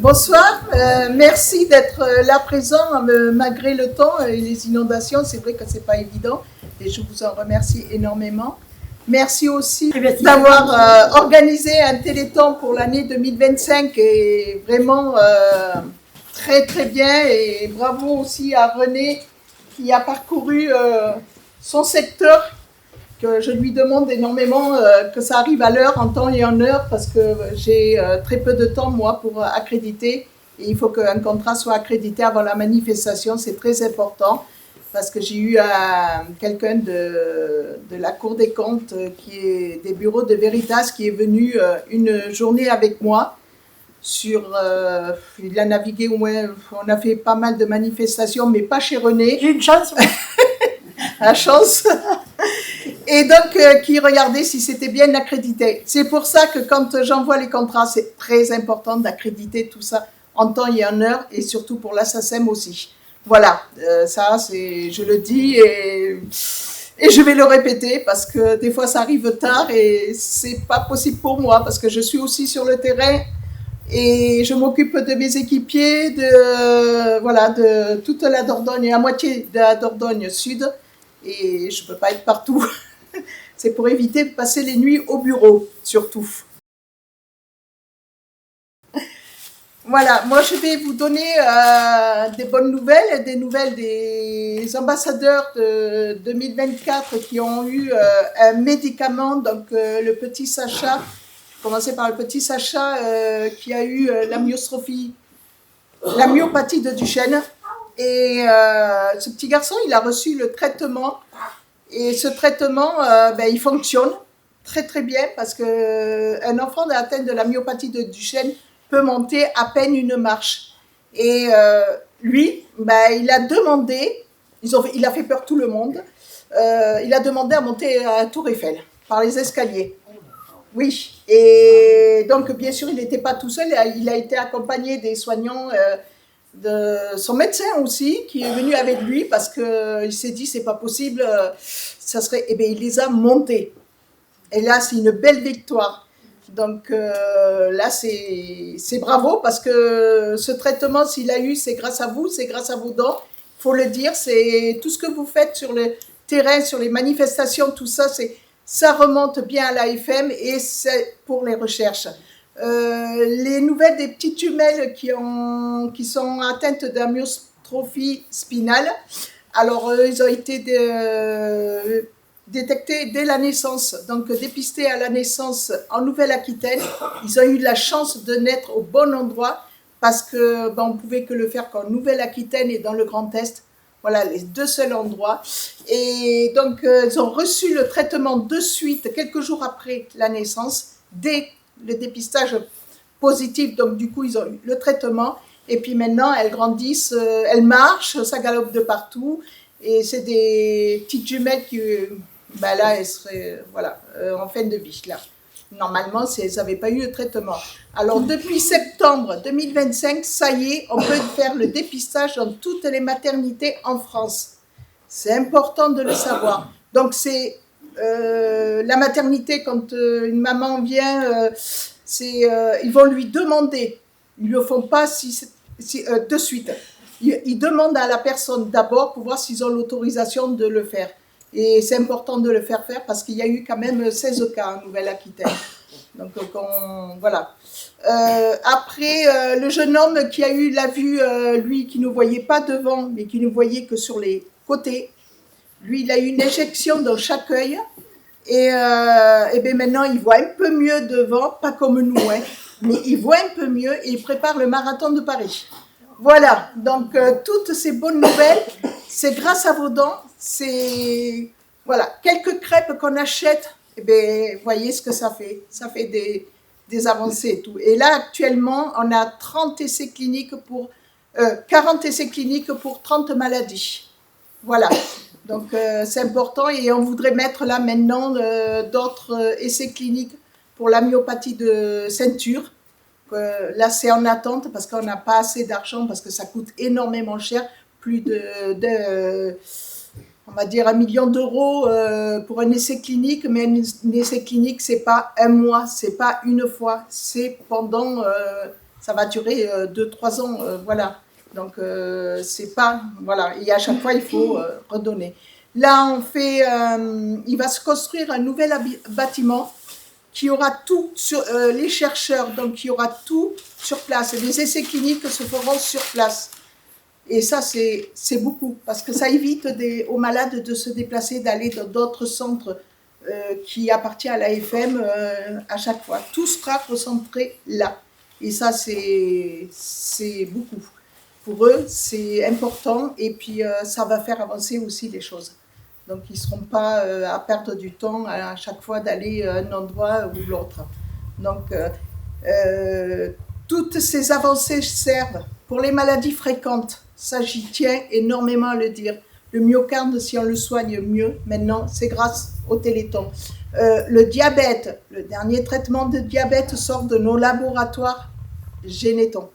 Bonsoir, merci d'être là présent malgré le temps et les inondations. C'est vrai que c'est pas évident et je vous en remercie énormément. Merci aussi d'avoir organisé un téléthon pour l'année 2025 et vraiment très très bien, et bravo aussi à René qui a parcouru son secteur, que je lui demande énormément que ça arrive à l'heure, en temps et en heure, parce que j'ai très peu de temps, moi, pour accréditer. Et il faut qu'un contrat soit accrédité avant la manifestation, c'est très important, parce que j'ai eu quelqu'un de la Cour des comptes, qui est des bureaux de Veritas, qui est venu une journée avec moi. Il a navigué au moins, on a fait pas mal de manifestations, mais pas chez René. J'ai une chance. La chance. Et donc, qui regardait si c'était bien accrédité. C'est pour ça que quand j'envoie les contrats, c'est très important d'accréditer tout ça en temps et en heure, et surtout pour la SACEM aussi. Voilà, ça, je le dis et je vais le répéter, parce que des fois ça arrive tard et c'est pas possible pour moi, parce que je suis aussi sur le terrain et je m'occupe de mes équipiers, de toute la Dordogne, la moitié de la Dordogne Sud, et je peux pas être partout. C'est pour éviter de passer les nuits au bureau, surtout. Voilà, moi je vais vous donner des bonnes nouvelles, des nouvelles des ambassadeurs de 2024 qui ont eu un médicament, donc le petit Sacha, commencer par le petit Sacha qui a eu la myopathie de Duchenne. Et ce petit garçon, il a reçu le traitement. Et ce traitement, il fonctionne très très bien, parce qu'un enfant atteint de la myopathie de Duchenne peut monter à peine une marche. Et lui, il a demandé, il a fait peur tout le monde, il a demandé à monter à la Tour Eiffel par les escaliers. Oui, et donc bien sûr il n'était pas tout seul, il a été accompagné des soignants, de son médecin aussi, qui est venu avec lui, parce qu'il s'est dit c'est pas possible, ça serait, et bien il les a montés. Et là c'est une belle victoire. Donc là c'est bravo, parce que ce traitement, s'il a eu, c'est grâce à vous, c'est grâce à vos dons, il faut le dire, c'est tout ce que vous faites sur le terrain, sur les manifestations, tout ça, ça remonte bien à l'AFM, et c'est pour les recherches. Les nouvelles des petites jumelles qui sont atteintes d'amyotrophie spinale. Alors, ils ont été détectés dès la naissance, donc dépistés à la naissance en Nouvelle-Aquitaine. Ils ont eu la chance de naître au bon endroit, parce que on pouvait que le faire qu'en Nouvelle-Aquitaine et dans le Grand Est. Voilà, les deux seuls endroits. Et donc, ils ont reçu le traitement de suite, quelques jours après la naissance, dès le dépistage positif. Donc, du coup, ils ont eu le traitement. Et puis maintenant, elles grandissent, elles marchent, ça galope de partout. Et c'est des petites jumelles qui, là, elles seraient en fin de vie, là. Normalement, si elles n'avaient pas eu le traitement. Alors, depuis septembre 2025, ça y est, on peut faire le dépistage dans toutes les maternités en France. C'est important de le savoir. Donc, c'est la maternité, quand une maman vient, ils vont lui demander, ils ne le font pas de suite. Ils demandent à la personne d'abord pour voir s'ils ont l'autorisation de le faire. Et c'est important de le faire, parce qu'il y a eu quand même 16 cas en Nouvelle-Aquitaine. Donc, voilà. Après, le jeune homme qui a eu la vue, lui, qui ne voyait pas devant, mais qui ne voyait que sur les côtés, lui, il a eu une injection dans chaque œil. Et bien maintenant, il voit un peu mieux devant, pas comme nous, hein, mais il voit un peu mieux, et il prépare le marathon de Paris. Voilà, donc toutes ces bonnes nouvelles, c'est grâce à vos dons. C'est quelques crêpes qu'on achète, et bien, voyez ce que ça fait. Ça fait des avancées et tout. Et là, actuellement, on a 40 essais cliniques pour 30 maladies. Voilà. Donc, c'est important, et on voudrait mettre là maintenant d'autres essais cliniques pour la myopathie de ceinture. Là, c'est en attente, parce qu'on n'a pas assez d'argent, parce que ça coûte énormément cher, plus on va dire 1 million d'euros pour un essai clinique. Mais un essai clinique, c'est pas un mois, c'est pas une fois, c'est pendant ça va durer 2-3 ans, voilà. Donc, c'est pas, voilà, et à chaque fois, il faut redonner. Là, il va se construire un nouvel bâtiment qui aura tout sur les chercheurs, donc qui aura tout sur place. Et les essais cliniques se feront sur place. Et ça, c'est beaucoup, parce que ça évite aux malades de se déplacer, d'aller dans d'autres centres qui appartiennent à l'AFM à chaque fois. Tout sera concentré là. Et ça, c'est beaucoup. Pour eux, c'est important, et puis ça va faire avancer aussi les choses. Donc, ils ne seront pas à perdre du temps à chaque fois d'aller à un endroit ou l'autre. Donc, toutes ces avancées servent pour les maladies fréquentes. Ça, j'y tiens énormément à le dire. Le myocarde, si on le soigne mieux, maintenant, c'est grâce au Téléthon. Le diabète, le dernier traitement de diabète sort de nos laboratoires Généthon.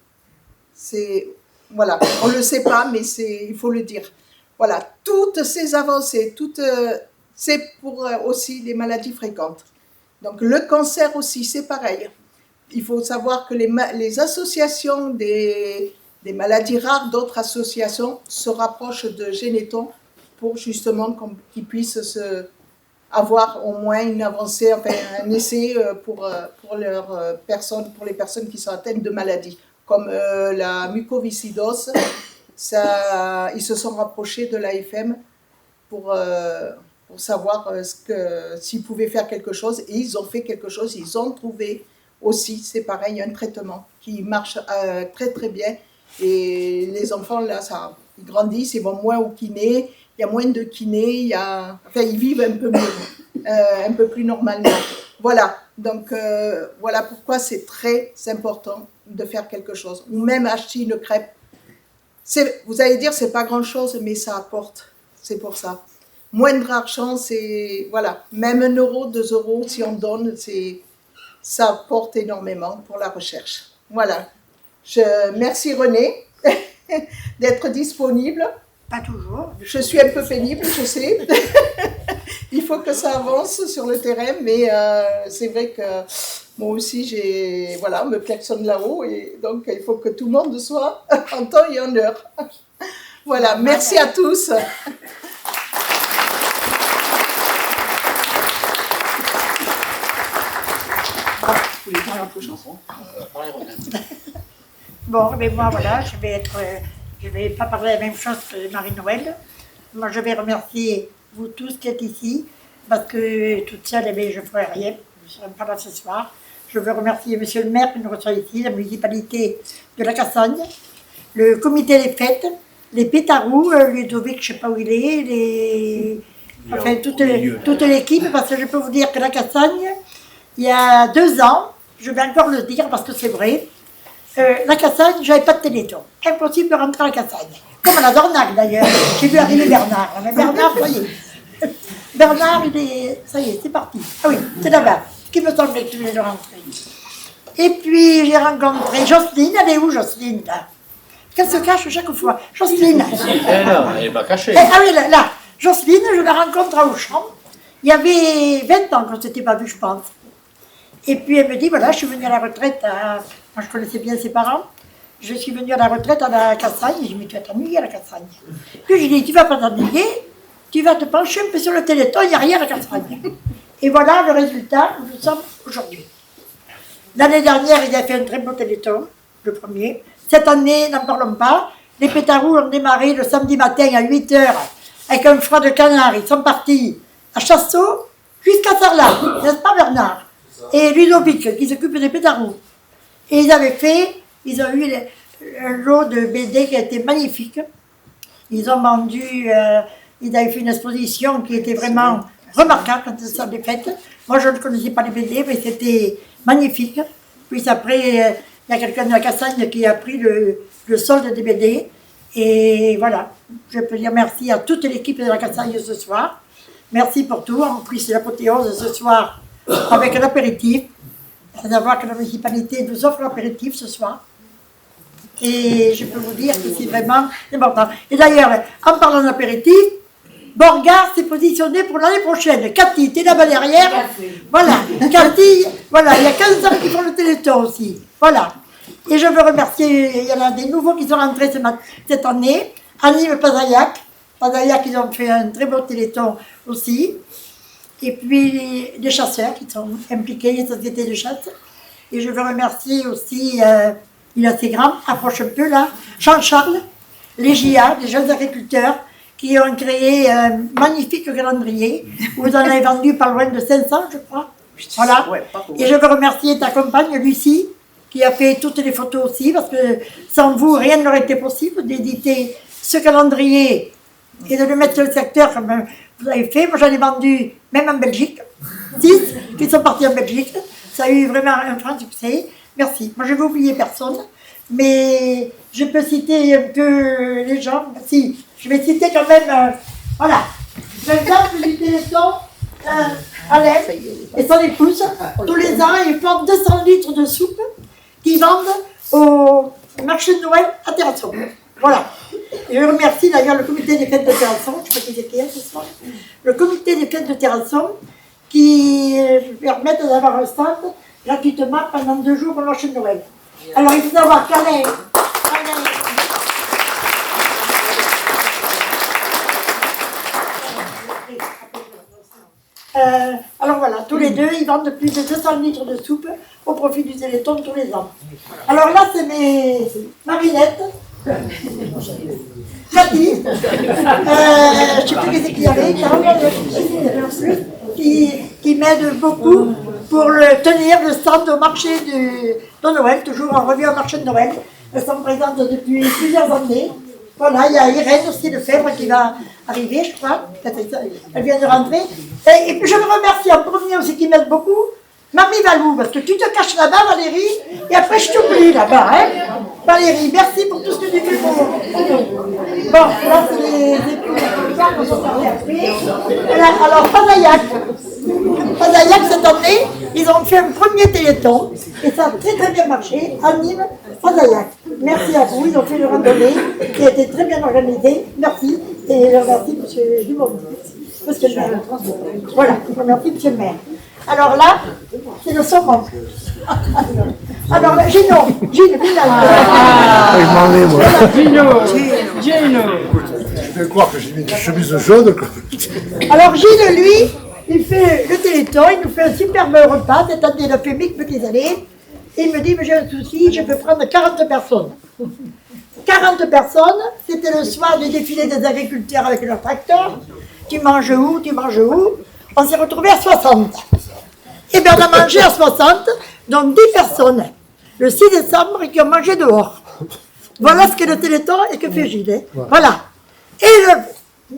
Voilà, on ne le sait pas, mais il faut le dire. Voilà, toutes ces avancées, c'est pour aussi les maladies fréquentes. Donc le cancer aussi, c'est pareil. Il faut savoir que les associations des maladies rares, d'autres associations, se rapprochent de Généthon pour justement qu'ils puissent avoir au moins une avancée, enfin un essai pour les personnes qui sont atteintes de maladies, comme la mucoviscidose. Ils se sont rapprochés de l'AFM pour savoir s'ils pouvaient faire quelque chose, et ils ont fait quelque chose. Ils ont trouvé aussi, c'est pareil, un traitement qui marche très très bien, et les enfants là, ils grandissent, ils vont moins au kiné, il y a moins de kiné, ils vivent un peu mieux, un peu plus normalement. Voilà, donc voilà pourquoi c'est très important de faire quelque chose, ou même acheter une crêpe. Vous allez dire, c'est pas grand-chose, mais ça apporte. C'est pour ça. Moindre argent, c'est... Voilà. Même 1 euro, 2 euros, si on donne, ça apporte énormément pour la recherche. Voilà. Merci René d'être disponible. Pas toujours. Je suis un peu pénible, je sais. Il faut que ça avance sur le terrain, mais c'est vrai que moi aussi, on me klaxonne là-haut, et donc il faut que tout le monde soit en temps et en heure. Voilà, merci à tous. Vous voulez dire un peu chanson? Bon, mais moi, voilà, je vais pas parler la même chose que Marie-Noël. Moi, je vais remercier vous tous qui êtes ici, parce que toute seule, je ne ferai rien. Je ne serai pas là ce soir. Je veux remercier monsieur le maire qui nous reçoit ici, la municipalité de la Cassagne, le comité des fêtes, les pétarous, Ludovic, je ne sais pas où il est, enfin toute l'équipe, parce que je peux vous dire que la Cassagne, il y a 2 ans, je vais encore le dire parce que c'est vrai, la Cassagne, je n'avais pas de Téléthon. Impossible de rentrer à la Cassagne. Comme à la Dornac d'ailleurs. J'ai vu arriver Bernard. Mais Bernard, ça y est. Bernard, ça y est, c'est parti. Ah oui, c'est là-bas. Ce qui me semblait que je venais de rentrer. Et puis j'ai rencontré Jocelyne. Elle est où Jocelyne là? Qu'elle se cache chaque fois. Jocelyne. Non, elle n'est pas cachée. Ah oui, là. Jocelyne, je la rencontre à Auchan. Il y avait 20 ans qu'on ne s'était pas vu, je pense. Et puis elle me dit, voilà, je suis venue à la retraite, moi je connaissais bien ses parents, je suis venue à la retraite à la Cassagne, et je me dis, tu vas t'ennuyer à la Cassagne. Puis je lui dis, tu ne vas pas t'ennuyer, tu vas te pencher un peu sur le Téléthon, il n'y a rien à la Cassagne. Et voilà le résultat où nous sommes aujourd'hui. L'année dernière, il a fait un très beau Téléthon, le premier. Cette année, n'en parlons pas, les pétarous ont démarré le samedi matin à 8h avec un froid de canard. Ils sont partis à Chassot jusqu'à Sarlat, n'est-ce pas Bernard? Et Ludovic qui s'occupe des pétarous. Et ils ont eu un lot de BD qui a été magnifique. Ils ont vendu, ils avaient fait une exposition qui était vraiment remarquable quand ils sont des fêtes. Moi je ne connaissais pas les BD, mais c'était magnifique. Puis après, il y a quelqu'un de la Cassagne qui a pris le solde des BD. Et voilà, je peux dire merci à toute l'équipe de la Cassagne ce soir. Merci pour tout. En plus, c'est l'apothéose ce soir avec l'apéritif. Il faut savoir que la municipalité nous offre l'apéritif ce soir. Et je peux vous dire que c'est vraiment important. Et d'ailleurs, en parlant d'apéritif, Borgard s'est positionné pour l'année prochaine. Cathy, t'es là-bas derrière. Voilà, Cathy, voilà, il y a 15 ans qu'ils font le Téléthon aussi. Voilà. Et je veux remercier, il y en a des nouveaux qui sont rentrés cette année, Anime Pazaillac. Pazaillac, ils ont fait un très beau téléthon aussi. Et puis les chasseurs qui sont impliqués, les sociétés de chasse. Et je veux remercier aussi, il est assez grand, approche un peu là, Jean-Charles, les JA, les jeunes agriculteurs, qui ont créé un magnifique calendrier. Vous en avez vendu pas loin de 500, je crois. Voilà. Et je veux remercier ta compagne, Lucie, qui a fait toutes les photos aussi, parce que sans vous, rien n'aurait été possible d'éditer ce calendrier et de le mettre sur le secteur comme vous avez fait. Moi, j'en ai vendu, même en Belgique, 6 qui sont partis en Belgique. Ça a eu vraiment un grand succès. Merci. Moi, je ne vais oublier personne, mais je peux citer un peu les gens. Si, je vais citer quand même, voilà, l'exemple du téléthon, Alain et son épouse, tous les ans, ils font 200 litres de soupe qu'ils vendent au marché de Noël à Terrasson. Voilà. Et je remercie d'ailleurs le comité des fêtes de Terrasson, je ne sais pas qui c'est qui est ce soir, le comité des fêtes de Terrasson qui permettent d'avoir un stand gratuitement pendant 2 jours au marché de Noël. Alors il faut savoir qu'Alain, alors voilà, tous les deux, ils vendent plus de 200 litres de soupe au profit du Téléthon tous les ans. Alors là, c'est mes Marinette, Cathy, je ne sais plus qui c'est qu'il y avait, qui m'aide beaucoup pour tenir le stand au marché de Noël, toujours en revue au marché de Noël. Elles sont présentes depuis plusieurs années. Voilà, il y a Irène aussi de Fèvre qui va arriver, je crois. Elle vient de rentrer. Et puis je me remercie en premier aussi qui m'aide beaucoup, Mamie Valou, parce que tu te caches là-bas, Valérie, et après je t'oublie là-bas. Hein. Valérie, merci pour tout ce que tu fais pour nous. Bon, là c'est les épouses qu'on va parler après. Alors, Pazaillac, cette année, ils ont fait un premier téléthon, et ça a très très bien marché, à Nîmes, Pazaillac. Merci à vous, ils ont fait le randonnée, qui a été très bien organisé. Merci, et je remercie M. Dumont, monsieur le maire. Voilà, je remercie M. le maire. Alors là, c'est le saumon. Alors là, Gino, je m'en vais, moi. Gino. Je vais croire que j'ai mis des chemises jaunes. Alors Gilles, lui, il fait le téléthon, il nous fait un superbe repas. Cette année, il a fait Mick Petits Allées. Et il me dit, mais j'ai un souci, je peux prendre 40 personnes. 40 personnes, c'était le soir du défilé des agriculteurs avec leur tracteur. Tu manges où? On s'est retrouvés à 60. Et bien on a mangé à 60, donc 10 personnes, le 6 décembre, qui ont mangé dehors. Voilà ce qu'est le Téléthon et que fait Gilles. Voilà. Et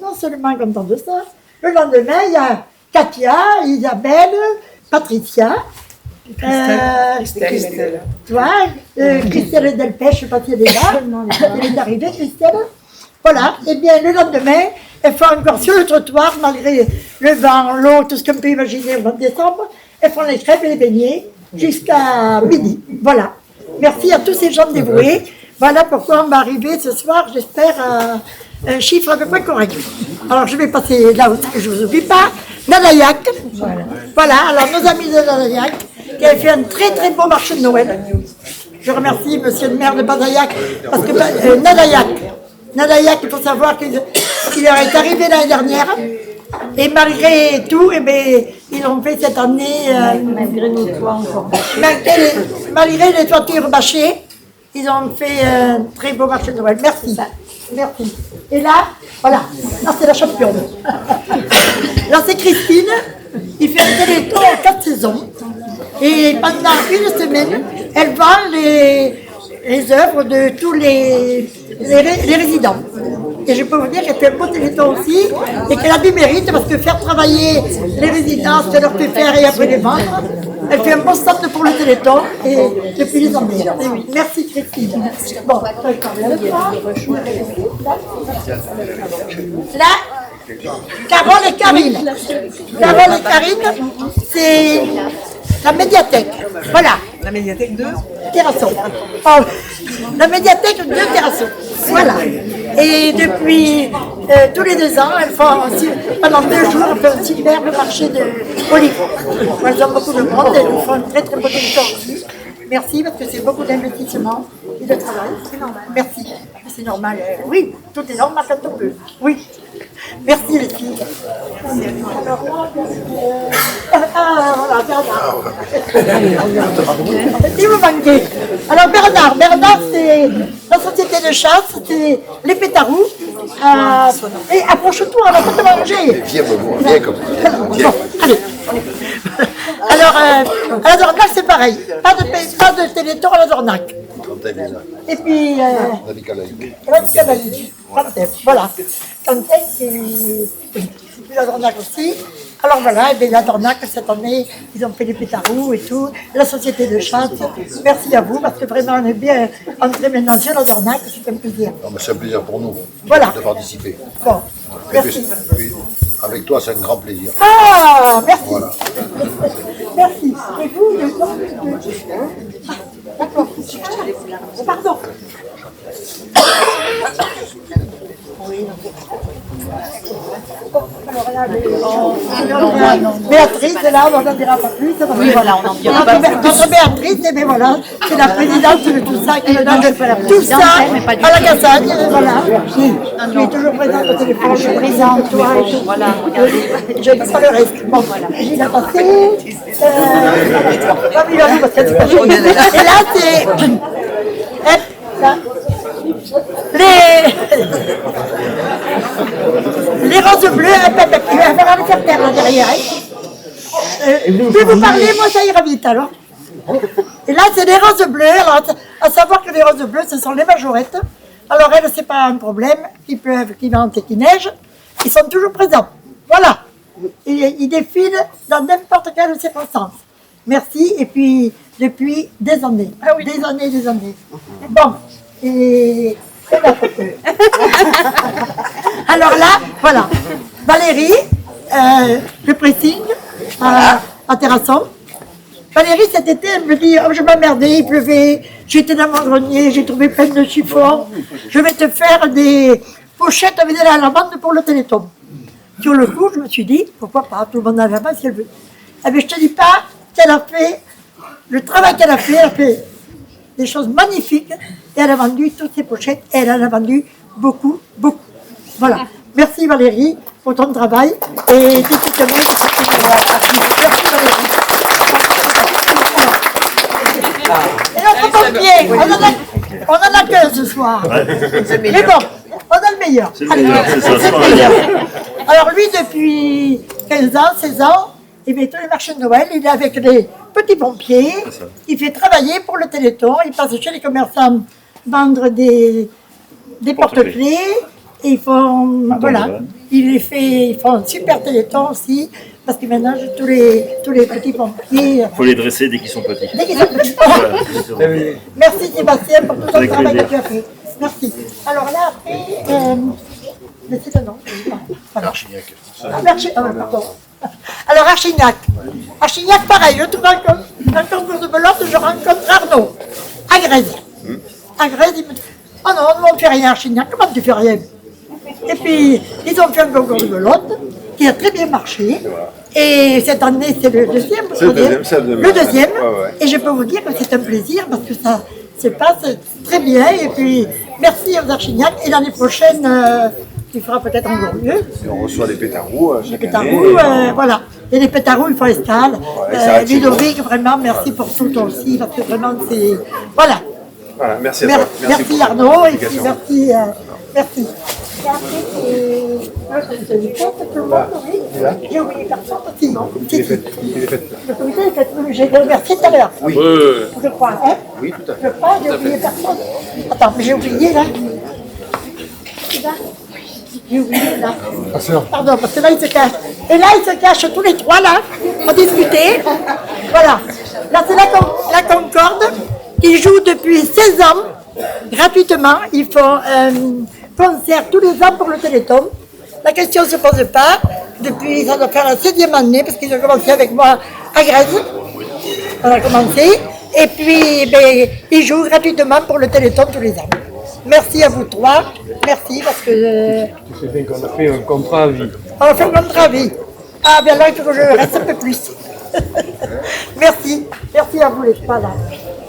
non seulement content de ça, le lendemain, il y a Katia, Isabelle, Patricia, Christelle. Toi, Christelle Delpech, je ne sais pas si elle est là, elle est arrivée, Christelle. Voilà, et bien le lendemain, elles font encore sur le trottoir, malgré le vent, l'eau, tout ce qu'on peut imaginer au mois de décembre, elles font les crêpes et les beignets jusqu'à midi. Voilà. Merci à tous ces gens dévoués. Voilà pourquoi on va arriver ce soir, j'espère, à un chiffre à peu près correct. Alors je vais passer là où je ne vous oublie pas, Nadayac. Voilà, alors nos amis de Nadayac, qui avaient fait un très très beau marché de Noël. Je remercie monsieur le maire de Pazaillac, parce que Nadayac, il faut savoir qu'il leur est arrivé l'année dernière, et malgré tout, eh bien, ils ont fait cette année, malgré les toitures bâchées, ils ont fait un très beau marché de Noël. Merci. Merci. Et là, voilà, là c'est la championne. Là c'est Christine, il fait un téléthon en 4 saisons, et pendant une semaine, elle vend les œuvres de tous les résidents. Et je peux vous dire qu'elle fait un beau téléthon aussi, et qu'elle a du mérite, parce que faire travailler les résidents, ça leur fait faire et après les vendre. Elle fait un bon stand pour le téléthon, et depuis les années. Et oui, merci Christine. Bon, là, Carole et Karine. Carole et Karine, c'est la médiathèque. Voilà. La médiathèque de Terrasson. Oh, la médiathèque de Terrasson. Voilà. Et depuis tous les 2 ans, elles font aussi, pendant 2 jours, elles font un superbe marché de olives. Elles ont beaucoup de monde et elles font un très très beau téléthon aussi. Merci parce que c'est beaucoup d'investissement et de travail. C'est normal. Merci. C'est normal. Oui, tout est normal quand on peut. Oui. Merci les filles. Alors, voilà, Bernard. Il vous manquez. Alors Bernard, c'est la société de chasse, c'est les pétarous. Et approche-toi, on va pas te manger. Viens me voir, viens comme ça. Bon, allez. Alors, à la Dornac, c'est pareil. Pas de téléthon à la Dornac. Et puis, On a dit qu'à la voilà. Quentin, c'est la Dornac aussi. Alors voilà, et bien la Dornac, cette année, ils ont fait les pétarous et tout. La société de chasse, merci à vous, parce que vraiment, on est bien entré maintenant sur la Dornac, c'est un plaisir. Non, mais c'est un plaisir pour nous Voilà. de participer. Bon, Et merci. puis, avec toi, c'est un grand plaisir. Ah, merci. Voilà. Merci. Et vous, d'accord. Pardon. Oui, alors là, Béatrice est là, on n'en dira pas plus. Oui, voilà, on en dira pas plus. Notre Béatrice, eh bien voilà, c'est la présidente de tout ça, qui donne tout ça à la Cassagne, voilà. Je suis toujours présente au téléphone, je suis présente, toi et tout. Voilà, je ne passe pas le reste. Bon, voilà. J'y ai passé. Et là, c'est. Là. Les roses bleues, tu vas faire un faire là derrière. Je vais vous parler, moi ça ira vite alors. Et là c'est les roses bleues, alors à savoir que les roses bleues ce sont les majorettes. Alors elles c'est pas un problème, qu'il pleuve, qu'il vente et qu'il neige, ils sont toujours présents. Voilà. Ils défilent dans n'importe quelle circonstance. Merci, et puis depuis des années. Ah oui. Des années. Bon, et alors là, voilà. Valérie, le pressing à Terrasson. Valérie, cet été, elle me dit, oh, je m'emmerdais, il pleuvait, j'étais dans mon grenier, j'ai trouvé plein de chiffons. Je vais te faire des pochettes avec de la lavande pour le Téléthon. Sur le coup, je me suis dit, pourquoi pas, tout le monde a la main si elle veut. Eh bien, je te dis pas qu'elle a fait, le travail qu'elle a fait des choses magnifiques, et elle a vendu toutes ces pochettes, et elle en a vendu beaucoup. Voilà. Merci Valérie pour ton travail, et typiquement, merci Valérie. Et notre pompier, on en a qu'un ce soir. Mais bon, on a le meilleur. Allez, c'est le meilleur. Alors lui, depuis 15 ans, 16 ans, il fait tous les marchés de Noël, il est avec les petits pompiers, il fait travailler pour le Téléthon, il passe chez les commerçants vendre des porte-clés, et ils font, voilà, ils font un super Téléthon aussi, parce que maintenant, tous les petits pompiers... Il faut les dresser dès qu'ils sont petits. Dès qu'ils sont petits. Merci Sébastien pour tout ton travail que tu as fait. Merci. Alors là, après... mais c'est un nom. Voilà. Archignac. Pardon. Alors Archignac. Archignac, pareil, je trouve un concours de belote, je rencontre Arnaud. À Grèze. À Grèze, il me dit, oh non, nous on ne fait rien à Archignac, comment tu fais rien? Et puis, ils ont fait un concours de belote qui a très bien marché. Et cette année, c'est le deuxième. Le deuxième. Et je peux vous dire que c'est un plaisir parce que ça se passe très bien. Et puis, merci aux Archignac. Et l'année prochaine, tu feras peut-être encore mieux. Et on reçoit des pétarous chaque pétarous, année. voilà. Et les pétarous, il faut les stalles. Ludovic, vraiment, merci pour tout toi aussi. Parce que vraiment, c'est... Voilà. Voilà, merci à toi. Merci Arnaud. Et puis merci. Merci. Et après, tout le monde, oui. J'ai oublié personne aussi, non? Le comité est fait. J'ai remercié tout à l'heure. Oui. Je crois, hein? Oui, tout à fait. Je crois, j'ai oublié personne. Attends, mais j'ai oublié là. J'ai oublié là. Pardon, parce que là, il se cache. Et là, ils se cachent tous les trois là, pour discuter. Voilà. Là, c'est la Concorde qui joue depuis 16 ans, gratuitement. Ils font concert tous les ans pour le Téléthon. La question ne se pose pas. Depuis, ça doit faire la 7e année, parce qu'ils ont commencé avec moi à Grèze. On a commencé. Et puis, ils jouent gratuitement pour le Téléthon tous les ans. Merci à vous trois. Merci, parce que... Tu sais bien qu'on a fait un contrat à vie. On a fait un contrat à vie. Ah, bien là, il faut que je reste un peu plus. Merci. Merci à vous les trois, là.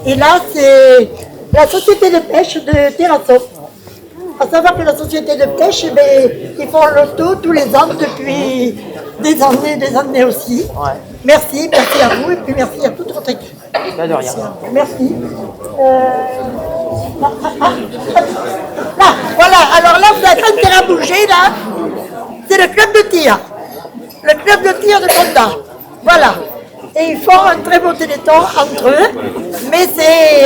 Et là, c'est la société de pêche de Terrasson. À savoir que la société de pêche, eh bien, ils font l'auto tous les ans depuis des années aussi. Ouais. Merci à vous et puis merci à toute votre équipe. Pas de rien. Merci. Là, voilà, alors là, vous avez un terrain à bouger, là. C'est le club de tir. Le club de tir de Condat. Voilà. Et ils font un très beau téléthon entre eux. Mais c'est...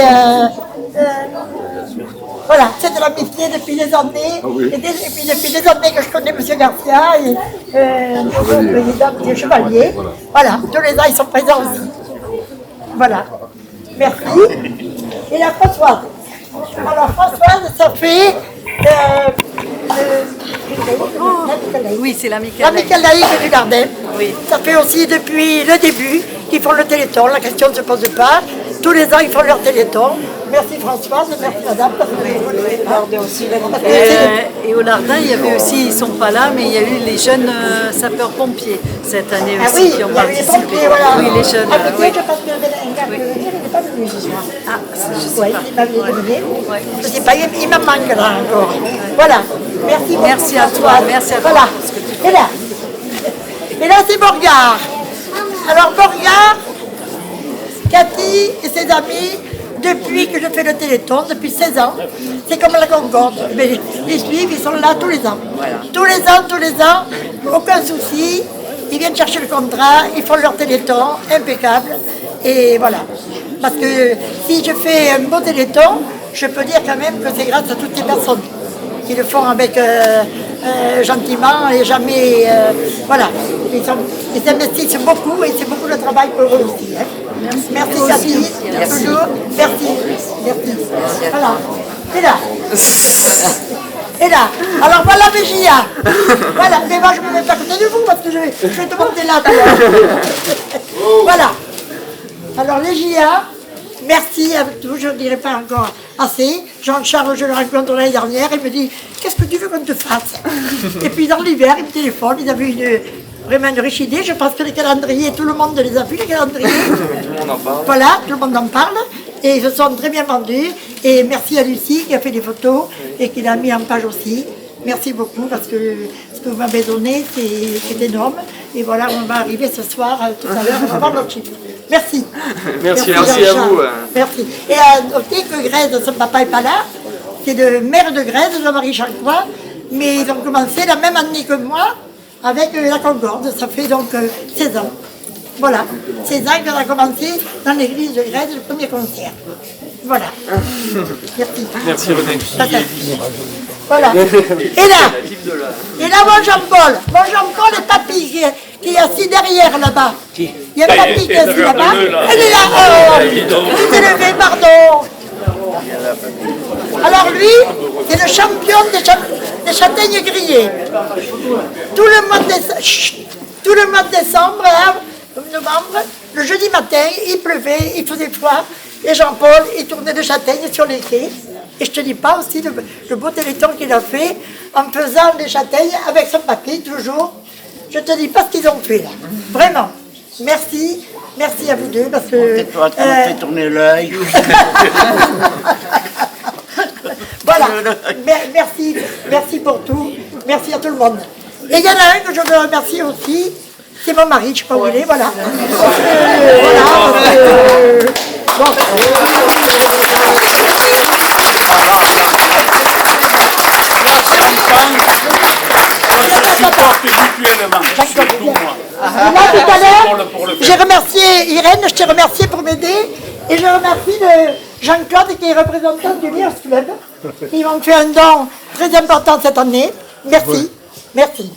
voilà, c'est de l'amitié depuis des années. Et puis depuis des années que je connais M. Garcia et le président M. Chevalier. Voilà, tous les ans, ils sont présents aussi. Voilà. Merci. Et la Françoise. Alors Françoise, ça fait... Oui, c'est l'amicale. L'amicale laïque du Gardin. Oui. Ça fait aussi depuis le début qu'ils font le téléthon, la question ne se pose pas. Tous les ans, ils font leur téléthon. Merci Françoise, merci madame. Et au Lardin, il y avait aussi, ils ne sont pas là, mais il y a eu les jeunes sapeurs-pompiers cette année Ah aussi oui, qui ont il y a eu les participé. pompiers, voilà. Oui, les jeunes. Ah, oui. je pense que un gars n'est pas venu ce soir. Ah, ça, je sais Oui, pas. il m'a donné. Ouais. Je ne sais pas, il m'en manque là encore. Voilà. Merci beaucoup. Merci à toi, Françoise. merci à toi Voilà. pour ce que tu fais. Et là, c'est Borgard. Alors Borgard, Cathy et ses amis, depuis que je fais le Téléthon, depuis 16 ans, c'est comme la Concorde. Mais ils suivent, ils sont là tous les ans. Tous les ans, aucun souci. Ils viennent chercher le contrat, ils font leur Téléthon, impeccable. Et voilà. Parce que si je fais un beau Téléthon, je peux dire quand même que c'est grâce à toutes ces personnes qui le font avec gentiment et jamais... voilà. Ils s'investissent beaucoup et c'est beaucoup de travail pour eux aussi. Hein. Merci Cathy, toujours. Merci. Voilà. Et là. Et là. Alors voilà mes GIA. Voilà. Mais moi je ne me mets pas à côté de vous parce que je vais te monter là. Voilà. Alors les GIA, merci à tous, je ne dirai pas encore assez. Jean-Charles, je le rencontre l'année dernière, il me dit « Qu'est-ce que tu veux qu'on te fasse ?» Et puis dans l'hiver, il me téléphone, il avait vraiment une riche idée. Je pense que les calendriers, tout le monde les a vus, les calendriers. Tout le monde en parle. Voilà, tout le monde en parle. Et ils se sont très bien vendus. Et merci à Lucie qui a fait des photos et qui l'a mis en page aussi. Merci beaucoup parce que ce que vous m'avez donné, c'est énorme. Et voilà, on va arriver ce soir, tout à l'heure, on va voir notre chiffre. Merci. Merci à Jean-Charles. vous. Merci. Et à noter que Grèze, son papa n'est pas là. C'est le maire de Grèze, Jean-Marie Chancois. Mais ils ont commencé la même année que moi avec la Concorde. Ça fait donc 16 ans. Voilà. 16 ans qu'on a commencé dans l'église de Grèze, le premier concert. Voilà. Merci. Merci René. Voilà. Et là, mon Jean-Paul est papy qui est assis derrière là-bas. Il y a un papy qui est assis là-bas. Elle est là. Oh, il s'est levé, pardon. Alors lui, c'est le champion des châtaignes grillées. Tout le mois de décembre, novembre, le jeudi matin, il pleuvait, il faisait froid. Et Jean-Paul, il tournait des châtaignes sur les quais. Et je te dis pas aussi le beau téléthon qu'il a fait en faisant des châtaignes avec son papy, toujours. Je te dis pas ce qu'ils ont fait là. Vraiment. Merci. Merci à vous deux parce que... Toi, tu me fais tourner l'œil. Voilà. Merci pour tout. Merci à tout le monde. Et il y en a un que je veux remercier aussi. C'est mon mari, je ne sais pas où il est, voilà. Bon. Là, tout à l'heure, j'ai remercié Irène, je t'ai remercié pour m'aider. Et je remercie Jean-Claude qui est représentant du Liers Club. Ils m'ont fait un don très important cette année. Merci. Merci.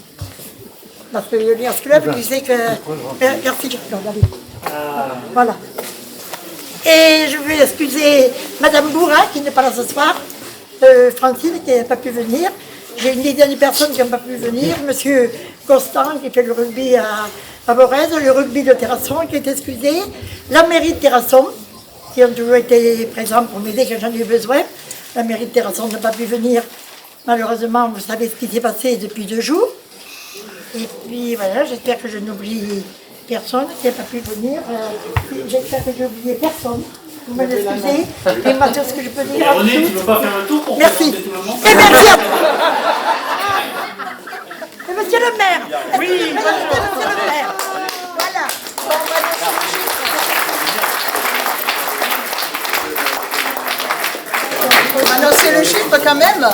Parce que le Liers Club, tu sais que... Merci Jean-Claude, allez. Voilà. Et je vais excuser Madame Bourra qui n'est pas là ce soir, Francine qui n'a pas pu venir. J'ai une dizaine de personnes qui n'ont pas pu venir. Monsieur Constant qui fait le rugby à Borez, le rugby de Terrasson qui est excusé, la mairie de Terrasson qui ont toujours été présents pour m'aider quand j'en ai eu besoin. La mairie de Terrasson n'a pas pu venir. Malheureusement, vous savez ce qui s'est passé depuis 2 jours. Et puis voilà, j'espère que je n'oublie personne qui n'a pas pu venir. J'espère que j'ai oublié personne. vous me l'excusez. Et moi, tout ce que je peux dire. René, tu veux pas faire un tour pour Merci. présenter tout le monde Et merci à Et monsieur le maire. Oui, monsieur le maire. Voilà. Maintenant, c'est le chiffre quand même.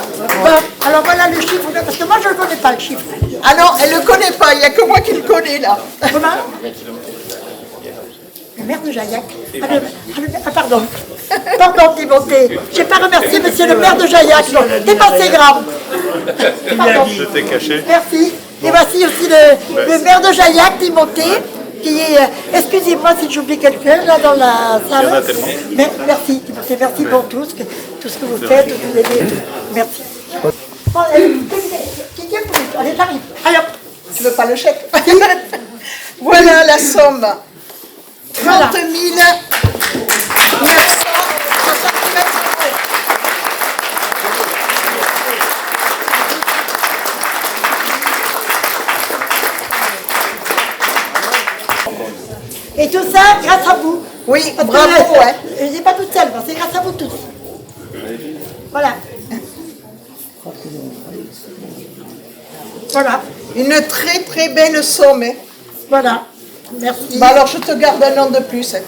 Bon, alors voilà le chiffre, parce que moi je ne connais pas le chiffre. Ah non, elle ne le connaît pas, il n'y a que moi qui le connais là. Comment? Le maire de Jaillac. Pardon. Pardon, Timothée. Je n'ai pas remercié monsieur le maire de Jaillac. C'est pas assez grave. Pardon. Je t'ai caché. Merci. Et voici aussi le maire de Jaillac, Timothée, qui est... excusez-moi si j'oublie quelqu'un là dans la salle. Il y en a tellement. Mais merci, Timothée, merci pour tout ce que vous faites, tout ce que vous aidez. Merci. Bon, qui tient pour vous? Allez, j'arrive. Allez hop. Tu veux pas le chèque? Voilà la somme. 30 Voilà. 973 euros. Et tout ça grâce à vous. Oui, Parce que, bravo, ouais. Je n'ai pas toute seule, c'est grâce à vous tous. Voilà. Voilà. Une très très belle somme. Hein. Voilà. Merci. Bah alors je te garde un an de plus. Hein.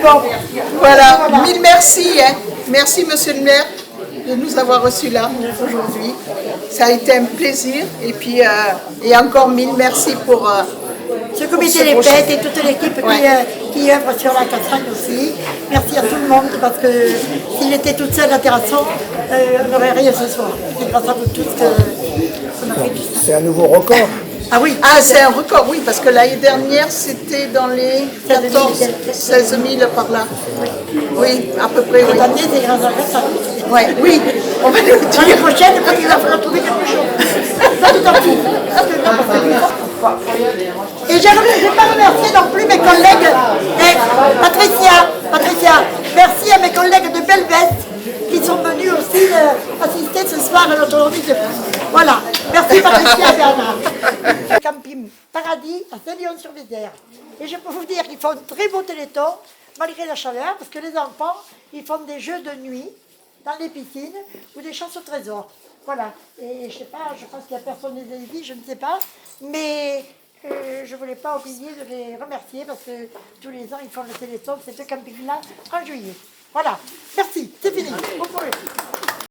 Bon. Voilà, mille merci. Hein. Merci monsieur le maire de nous avoir reçus là aujourd'hui. Ça a été un plaisir. Et puis, et encore mille merci pour... Ce comité ce des projet. fêtes et toute l'équipe qui œuvre sur la cassagne aussi. Merci à tout le monde parce que s'il était toute seule à Terrasson, on n'aurait rien ce soir. C'est grâce à vous tous qu'on a fait tout ça. C'est un nouveau record. Ah oui. Ah, c'est un record, oui, parce que l'année dernière, c'était dans les 14, 16 000 par là. Oui, à peu près, oui. Cette année, c'est grâce à la cassagne. Ouais, oui, on va nous le L'année dire. prochaine, quand il va falloir trouver quelque chose. Ça, tout en tout. Et je ne vais pas remercier non plus mes collègues. Patricia, merci à mes collègues de Belveste qui sont venus aussi assister ce soir à notre remise de prix. Voilà, merci Patricia et Bernard. Camping Paradis à Saint-Léon-sur-Vézère. Et je peux vous dire qu'ils font un très beau téléthon, malgré la chaleur, parce que les enfants, ils font des jeux de nuit dans les piscines ou des chances au trésor. Voilà. Et je sais pas, je pense qu'il n'y a personne des dit, je ne sais pas. Mais je ne voulais pas oublier de les remercier parce que tous les ans, ils font le téléthon, c'est ce camping-là, en juillet. Voilà. Merci. C'est fini. Vous pouvez.